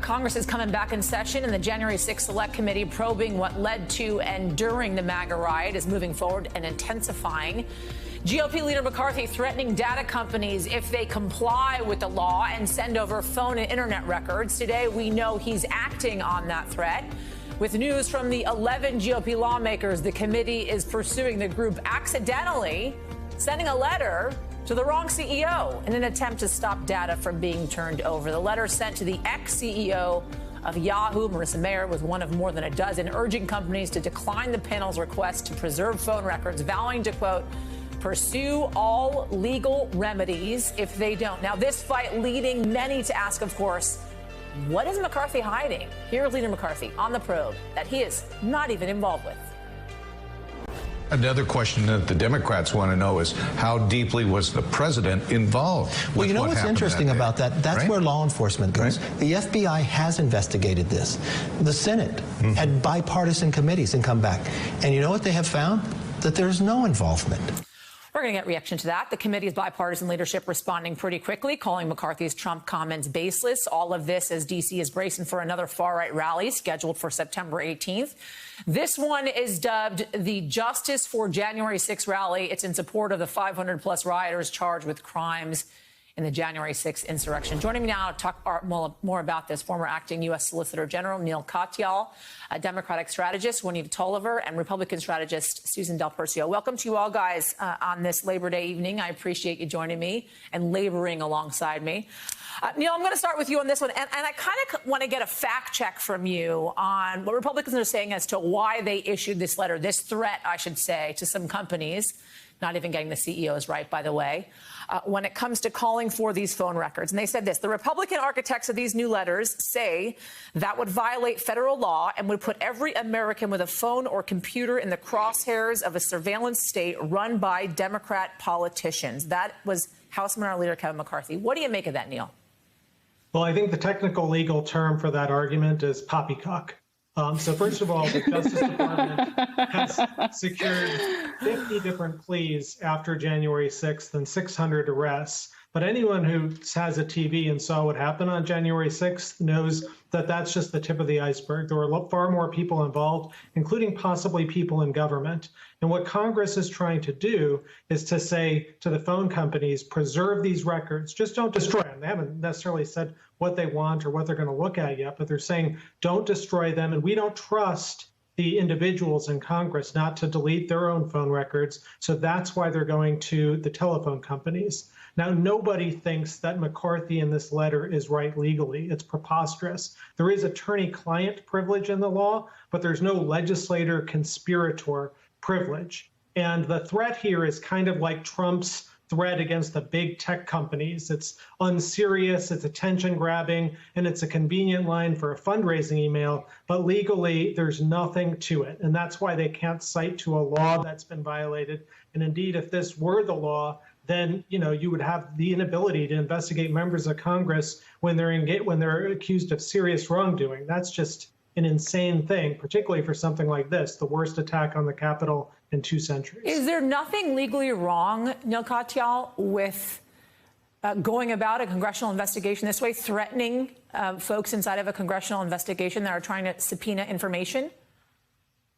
Congress is coming back in session, and the January 6th Select Committee probing what led to and during the MAGA riot is moving forward and intensifying. GOP leader McCarthy threatening data companies if they comply with the law and send over phone and internet records. Today, we know he's acting on that threat. With news from the 11 GOP lawmakers, the committee is pursuing the group accidentally sending a letter to the wrong CEO in an attempt to stop data from being turned over. The letter sent to the ex-CEO of Yahoo, Marissa Mayer, was one of more than a dozen, urging companies to decline the panel's request to preserve phone records, vowing to, quote, pursue all legal remedies if they don't. Now, this fight leading many to ask, of course, what is McCarthy hiding? Here's Leader McCarthy on the probe that he is not even involved with. Another question that the Democrats want to know is how deeply was the president involved? Well, you know what's interesting about that? That's right? Where law enforcement goes. Right? The FBI has investigated this. The Senate had bipartisan committees and come back. And you know what they have found? That there's no involvement. We're going to get reaction to that. The committee's bipartisan leadership responding pretty quickly, calling McCarthy's Trump comments baseless. All of this as D.C. is bracing for another far-right rally scheduled for September 18th. This one is dubbed the Justice for January 6th rally. It's in support of the 500-plus rioters charged with crimes in the January 6th insurrection. Joining me now to talk more about this, former acting U.S. Solicitor General Neil Katyal, a Democratic strategist Juanita Tolliver, and Republican strategist Susan Del Percio. Welcome to you all, guys, on this Labor Day evening. I appreciate you joining me and laboring alongside me. Neil, I'm going to start with you on this one, and I kind of want to get a fact check from you on what Republicans are saying as to why they issued this letter, this threat, I should say, to some companies, not even getting the CEOs right, by the way, when it comes to calling for these phone records. And they said this: the Republican architects of these new letters say that would violate federal law and would put every American with a phone or computer in the crosshairs of a surveillance state run by Democrat politicians. That was House Minority Leader Kevin McCarthy. What do you make of that, Neil? Well, I think the technical legal term for that argument is poppycock. So first of all, the Justice Department has secured 50 different pleas after January 6th and 600 arrests. But anyone who has a TV and saw what happened on January 6th knows that that's just the tip of the iceberg. There were far more people involved, including possibly people in government. And what Congress is trying to do is to say to the phone companies, preserve these records, just don't destroy them. They haven't necessarily said what they want or what they're going to look at yet, but they're saying don't destroy them. And we don't trust the individuals in Congress not to delete their own phone records. So that's why they're going to the telephone companies. Now, nobody thinks that McCarthy in this letter is right legally. It's preposterous. There is attorney-client privilege in the law, but there's no legislator-conspirator privilege. And the threat here is kind of like Trump's threat against the big tech companies. It's unserious, it's attention-grabbing, and it's a convenient line for a fundraising email. But legally, there's nothing to it. And that's why they can't cite to a law that's been violated. And indeed, if this were the law, then you would have the inability to investigate members of Congress when they're accused of serious wrongdoing. That's just an insane thing, particularly for something like this, the worst attack on the Capitol in 2 centuries. Is there nothing legally wrong, Neil Katyal, with going about a congressional investigation this way, threatening folks inside of a congressional investigation that are trying to subpoena information?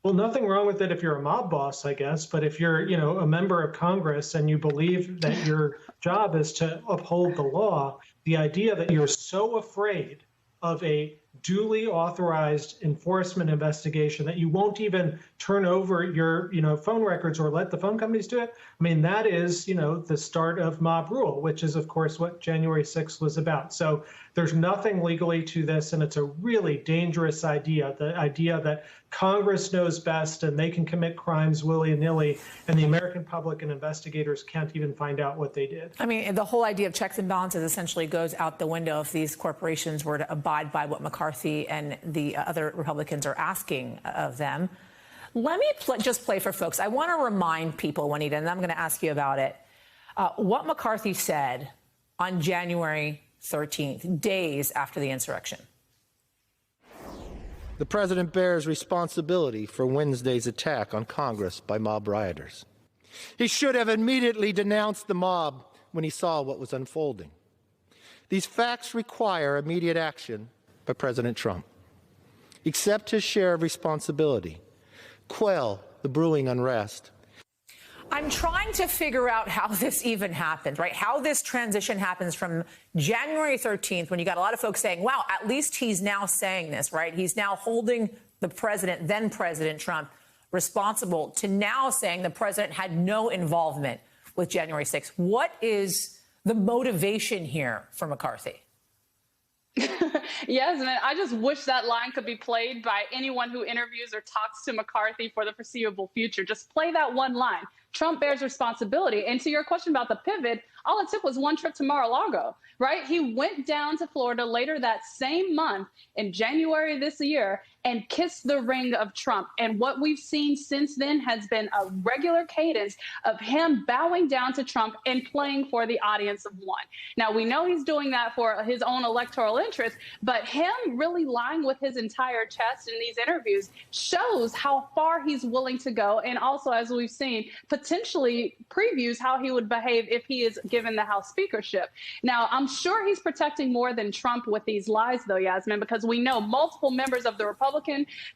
Well, nothing wrong with it if you're a mob boss, I guess. But if you're, a member of Congress and you believe that your job is to uphold the law, the idea that you're so afraid of a duly authorized enforcement investigation that you won't even turn over your, phone records or let the phone companies do it. I mean, that is, the start of mob rule, which is, of course, what January 6th was about. So there's nothing legally to this, and it's a really dangerous idea, the idea that Congress knows best and they can commit crimes willy-nilly, and the American public and investigators can't even find out what they did. I mean, the whole idea of checks and balances essentially goes out the window if these corporations were to abide by what McCarthy and the other Republicans are asking of them. Let me just play for folks. I want to remind people, Juanita, and I'm going to ask you about it, what McCarthy said on January 13th, days after the insurrection. The president bears responsibility for Wednesday's attack on Congress by mob rioters. He should have immediately denounced the mob when he saw what was unfolding. These facts require immediate action by President Trump. Accept his share of responsibility. Quell the brewing unrest. I'm trying to figure out how this even happened, right? How this transition happens from January 13th, when you got a lot of folks saying, wow, at least he's now saying this, right? He's now holding the president, then President Trump, responsible, to now saying the president had no involvement with January 6th. What is the motivation here for McCarthy? Yes, man. I just wish that line could be played by anyone who interviews or talks to McCarthy for the foreseeable future. Just play that one line. Trump bears responsibility. And to your question about the pivot, all it took was one trip to Mar-a-Lago, right? He went down to Florida later that same month in January this year and kissed the ring of Trump. And what we've seen since then has been a regular cadence of him bowing down to Trump and playing for the audience of one. Now, we know he's doing that for his own electoral interest, but him really lying with his entire chest in these interviews shows how far he's willing to go. And also, as we've seen, potentially previews how he would behave if he is given the House speakership. Now, I'm sure he's protecting more than Trump with these lies, though, Yasmin, because we know multiple members of the Republican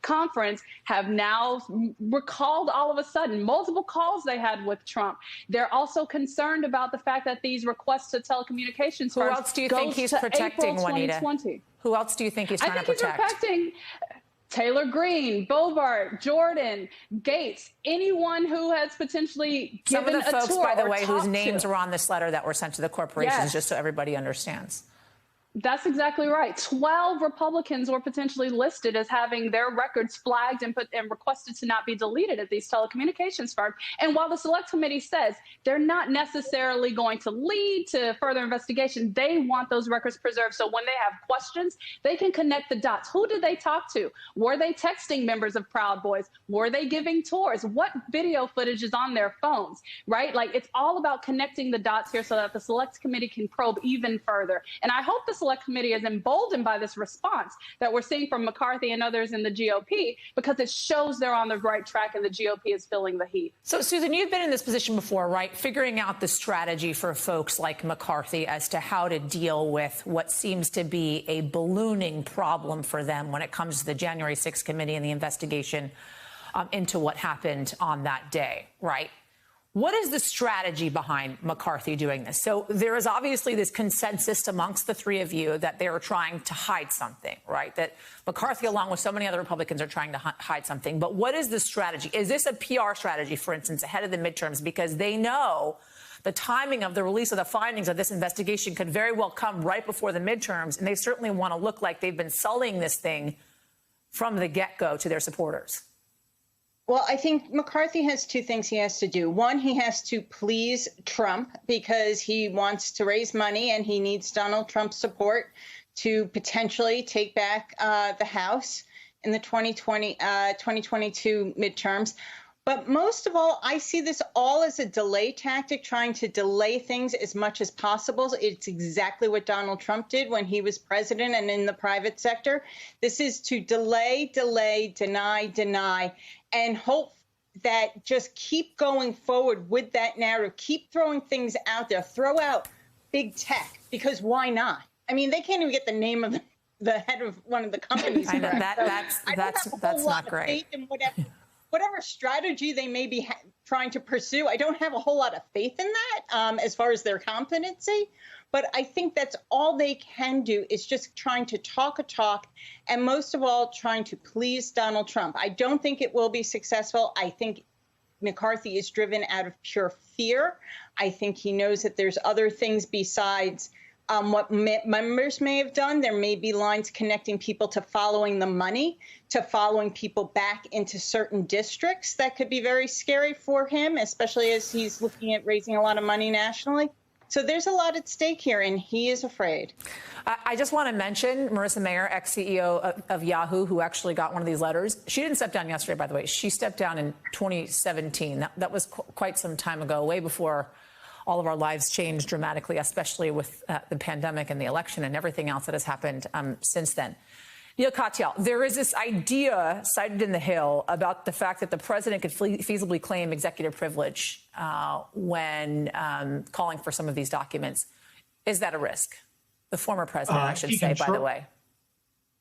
conference have now recalled all of a sudden multiple calls they had with Trump. They're also concerned about the fact that these requests to telecommunications Who else do you think he's protecting, Juanita? Who else do you think he's trying to protect? I think he's protecting Taylor Greene, Bovard, Jordan, Gates, anyone who has potentially given some of the folks, a tour, by the way, whose to. names are on this letter that were sent to the corporations, Yes. just so everybody understands. That's exactly right. 12 Republicans were potentially listed as having their records flagged and requested to not be deleted at these telecommunications firms. And while the Select Committee says they're not necessarily going to lead to further investigation, they want those records preserved. So when they have questions, they can connect the dots. Who did they talk to? Were they texting members of Proud Boys? Were they giving tours? What video footage is on their phones, right? Like, it's all about connecting the dots here so that the Select Committee can probe even further. And I hope the Select Committee is emboldened by this response that we're seeing from McCarthy and others in the GOP, because it shows they're on the right track and the GOP is feeling the heat. So, Susan, you've been in this position before, right? Figuring out the strategy for folks like McCarthy as to how to deal with what seems to be a ballooning problem for them when it comes to the January 6th committee and the investigation into what happened on that day, right? What is the strategy behind McCarthy doing this? So there is obviously this consensus amongst the three of you that they are trying to hide something, right? That McCarthy, along with so many other Republicans, are trying to hide something. But what is the strategy? Is this a PR strategy, for instance, ahead of the midterms? Because they know the timing of the release of the findings of this investigation could very well come right before the midterms. And they certainly want to look like they've been sullying this thing from the get-go to their supporters. Well, I think McCarthy has two things he has to do. One, he has to please Trump because he wants to raise money and he needs Donald Trump's support to potentially take back the House in the 2022 midterms. But most of all, I see this all as a delay tactic, trying to delay things as much as possible. It's exactly what Donald Trump did when he was president and in the private sector. This is to delay, deny, and hope that just keep going forward with that narrative, keep throwing things out there, throw out big tech, because why not? I mean, they can't even get the name of the head of one of the companies. I know, that's not great. Whatever strategy they may be trying to pursue, I don't have a whole lot of faith in that as far as their competency. But I think that's all they can do is just trying to talk a talk, and most of all, trying to please Donald Trump. I don't think it will be successful. I think McCarthy is driven out of pure fear. I think he knows that there's other things besides what members may have done. There may be lines connecting people to following the money, to following people back into certain districts. That could be very scary for him, especially as he's looking at raising a lot of money nationally. So there's a lot at stake here, and he is afraid. I just want to mention Marissa Mayer, ex-CEO of Yahoo, who actually got one of these letters. She didn't step down yesterday, by the way. She stepped down in 2017. That was quite some time ago, way before all of our lives changed dramatically, especially with the pandemic and the election and everything else that has happened since then. Neil Katyal, there is this idea cited in the Hill about the fact that the president could feasibly claim executive privilege when calling for some of these documents. Is that a risk? The former president, I should say, by the way.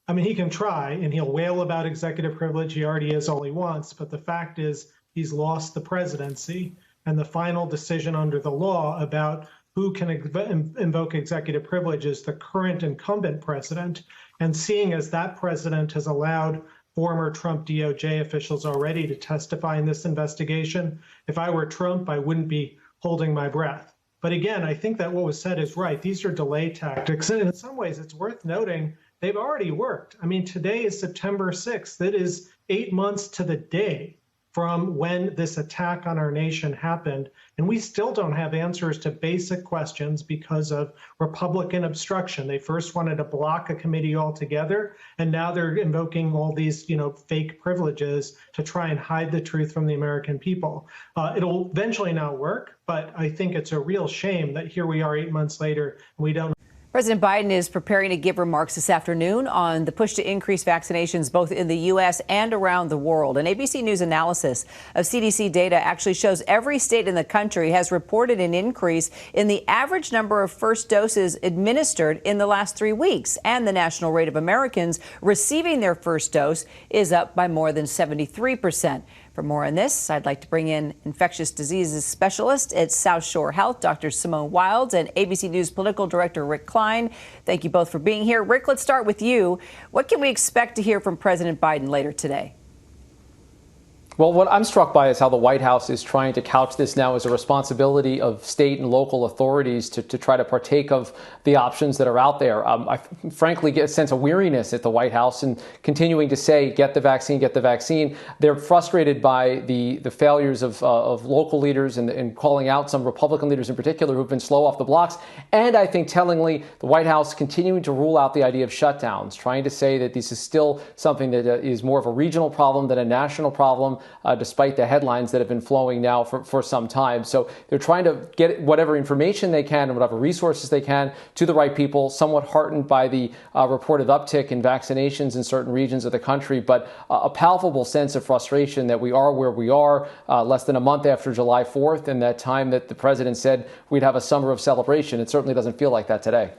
I mean, he can try and he'll wail about executive privilege. He already is all he wants. But the fact is, he's lost the presidency, and the final decision under the law about who can invoke executive privilege is the current incumbent president. And seeing as that president has allowed former Trump DOJ officials already to testify in this investigation, if I were Trump, I wouldn't be holding my breath. But again, I think that what was said is right. These are delay tactics. And in some ways, it's worth noting they've already worked. I mean, today is September 6th. It is 8 months to the day from when this attack on our nation happened. And we still don't have answers to basic questions because of Republican obstruction. They first wanted to block a committee altogether, and now they're invoking all these, fake privileges to try and hide the truth from the American people. It'll eventually not work, but I think it's a real shame that here we are 8 months later, and we don't. President Biden is preparing to give remarks this afternoon on the push to increase vaccinations both in the U.S. and around the world. An ABC News analysis of CDC data actually shows every state in the country has reported an increase in the average number of first doses administered in the last 3 weeks. And the national rate of Americans receiving their first dose is up by more than 73%. For more on this, I'd like to bring in infectious diseases specialist at South Shore Health, Dr. Simone Wilds, and ABC News political director Rick Klein. Thank you both for being here. Rick, let's start with you. What can we expect to hear from President Biden later today? Well, what I'm struck by is how the White House is trying to couch this now as a responsibility of state and local authorities to try to partake of the options that are out there. I frankly get a sense of weariness at the White House and continuing to say, get the vaccine, get the vaccine. They're frustrated by the failures of local leaders and calling out some Republican leaders in particular who've been slow off the blocks. And I think tellingly, the White House continuing to rule out the idea of shutdowns, trying to say that this is still something that is more of a regional problem than a national problem. Despite the headlines that have been flowing now for some time. So they're trying to get whatever information they can and whatever resources they can to the right people, somewhat heartened by the reported uptick in vaccinations in certain regions of the country, but a palpable sense of frustration that we are where we are less than a month after July 4th and that time that the president said we'd have a summer of celebration. It certainly doesn't feel like that today.